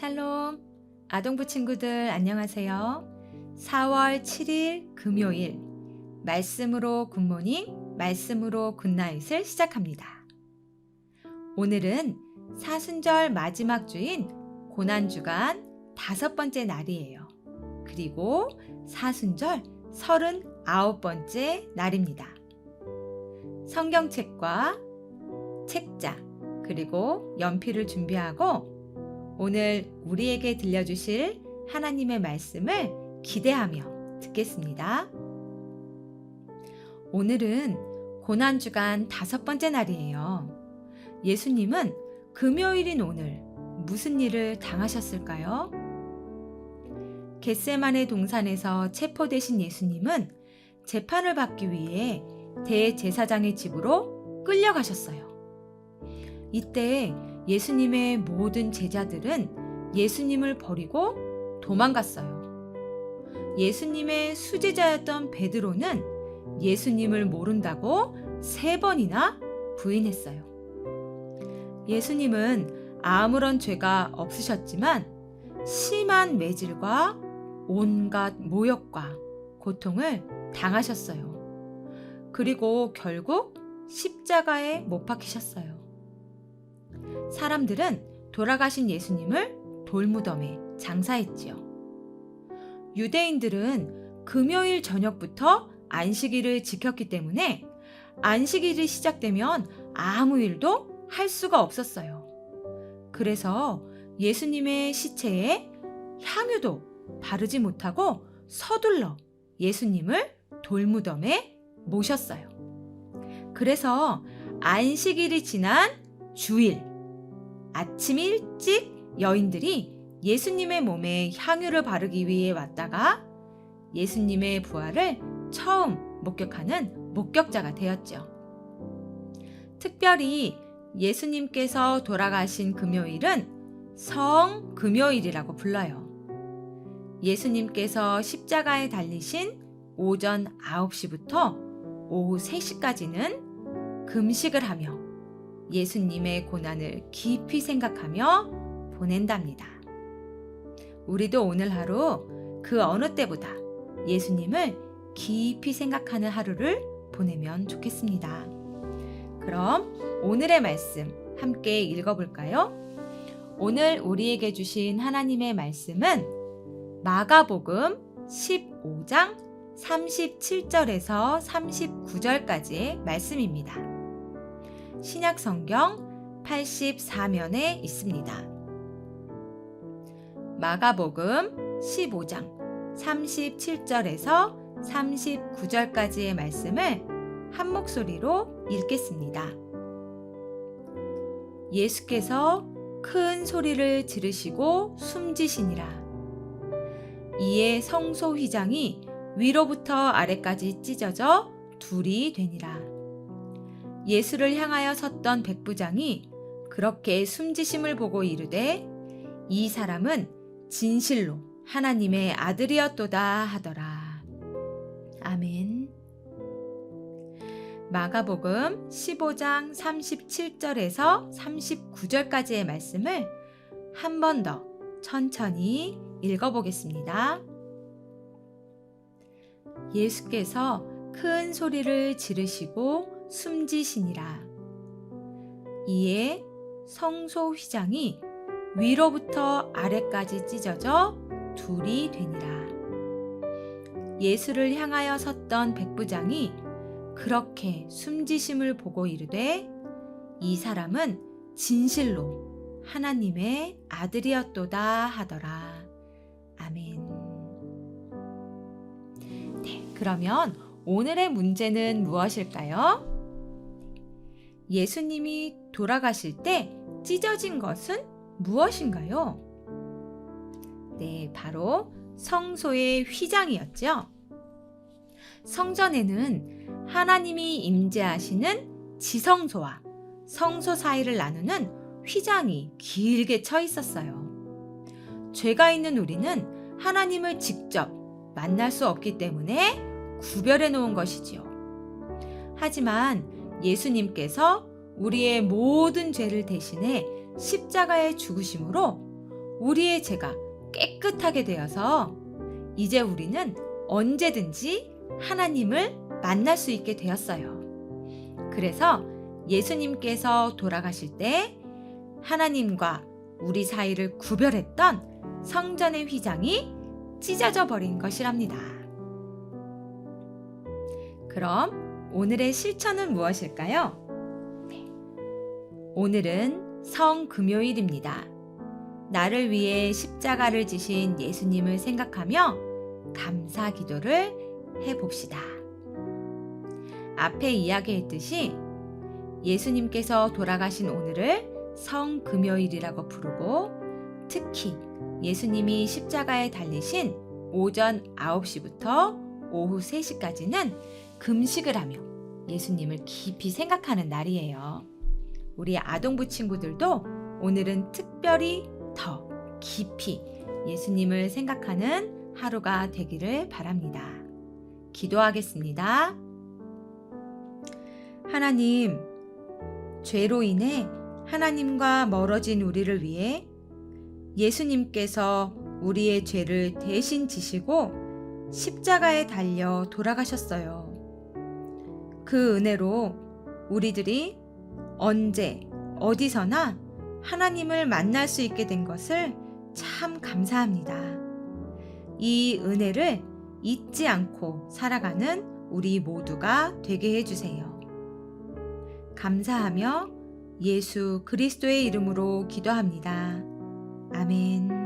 샬롬, 아동부 친구들 안녕하세요. 4월 7일 금요일 말씀으로 굿모닝, 말씀으로 굿나잇을 시작합니다. 오늘은 사순절 마지막 주인 고난주간 5번째 날이에요. 그리고 사순절 39번째 날입니다. 성경책과 책자 그리고 연필을 준비하고 오늘 우리에게 들려주실 하나님의 말씀을 기대하며 듣겠습니다. 오늘은 고난주간 5번째 날이에요. 예수님은 금요일인 오늘 무슨 일을 당하셨을까요? 겟세마네 동산에서 체포되신 예수님은 재판을 받기 위해 대제사장의 집으로 끌려가셨어요. 이때 예수님의 모든 제자들은 예수님을 버리고 도망갔어요. 예수님의 수제자였던 베드로는 예수님을 모른다고 3번이나 부인했어요. 예수님은 아무런 죄가 없으셨지만 심한 매질과 온갖 모욕과 고통을 당하셨어요. 그리고 결국 십자가에 못 박히셨어요. 사람들은 돌아가신 예수님을 돌무덤에 장사했지요. 유대인들은 금요일 저녁부터 안식일을 지켰기 때문에 안식일이 시작되면 아무 일도 할 수가 없었어요. 그래서 예수님의 시체에 향유도 바르지 못하고 서둘러 예수님을 돌무덤에 모셨어요. 그래서 안식일이 지난 주일 아침 일찍 여인들이 예수님의 몸에 향유를 바르기 위해 왔다가 예수님의 부활을 처음 목격하는 목격자가 되었죠. 특별히 예수님께서 돌아가신 금요일은 성금요일이라고 불러요. 예수님께서 십자가에 달리신 오전 9시부터 오후 3시까지는 금식을 하며 예수님의 고난을 깊이 생각하며 보낸답니다. 우리도 오늘 하루 그 어느 때보다 예수님을 깊이 생각하는 하루를 보내면 좋겠습니다. 그럼 오늘의 말씀 함께 읽어볼까요? 오늘 우리에게 주신 하나님의 말씀은 마가복음 15장 37절에서 39절까지의 말씀입니다. 신약성경 84면에 있습니다. 마가복음 15장 37절에서 39절까지의 말씀을 한 목소리로 읽겠습니다. 예수께서 큰 소리를 지르시고 숨지시니라. 이에 성소 휘장이 위로부터 아래까지 찢어져 둘이 되니라. 예수를 향하여 섰던 백부장이 그렇게 숨지심을 보고 이르되 이 사람은 진실로 하나님의 아들이었도다 하더라. 아멘. 마가복음 15장 37절에서 39절까지의 말씀을 한 번 더 천천히 읽어보겠습니다. 예수께서 큰 소리를 지르시고 숨지시니라. 이에 성소 휘장이 위로부터 아래까지 찢어져 둘이 되니라. 예수를 향하여 섰던 백부장이 그렇게 숨지심을 보고 이르되 이 사람은 진실로 하나님의 아들이었도다 하더라. 아멘. 네, 그러면 오늘의 문제는 무엇일까요? 예수님이 돌아가실 때 찢어진 것은 무엇인가요? 네, 바로 성소의 휘장이었죠. 성전에는 하나님이 임재하시는 지성소와 성소 사이를 나누는 휘장이 길게 쳐 있었어요. 죄가 있는 우리는 하나님을 직접 만날 수 없기 때문에 구별해 놓은 것이지요. 하지만 예수님께서 우리의 모든 죄를 대신해 십자가에 죽으심으로 우리의 죄가 깨끗하게 되어서 이제 우리는 언제든지 하나님을 만날 수 있게 되었어요. 그래서 예수님께서 돌아가실 때 하나님과 우리 사이를 구별했던 성전의 휘장이 찢어져 버린 것이랍니다. 그럼 오늘의 실천은 무엇일까요? 오늘은 성금요일입니다. 나를 위해 십자가를 지신 예수님을 생각하며 감사 기도를 해봅시다. 앞에 이야기했듯이 예수님께서 돌아가신 오늘을 성금요일이라고 부르고, 특히 예수님이 십자가에 달리신 오전 9시부터 오후 3시까지는 금식을 하며 예수님을 깊이 생각하는 날이에요. 우리 아동부 친구들도 오늘은 특별히 더 깊이 예수님을 생각하는 하루가 되기를 바랍니다. 기도하겠습니다. 하나님, 죄로 인해 하나님과 멀어진 우리를 위해 예수님께서 우리의 죄를 대신 지시고 십자가에 달려 돌아가셨어요. 그 은혜로 우리들이 언제 어디서나 하나님을 만날 수 있게 된 것을 참 감사합니다. 이 은혜를 잊지 않고 살아가는 우리 모두가 되게 해주세요. 감사하며 예수 그리스도의 이름으로 기도합니다. 아멘.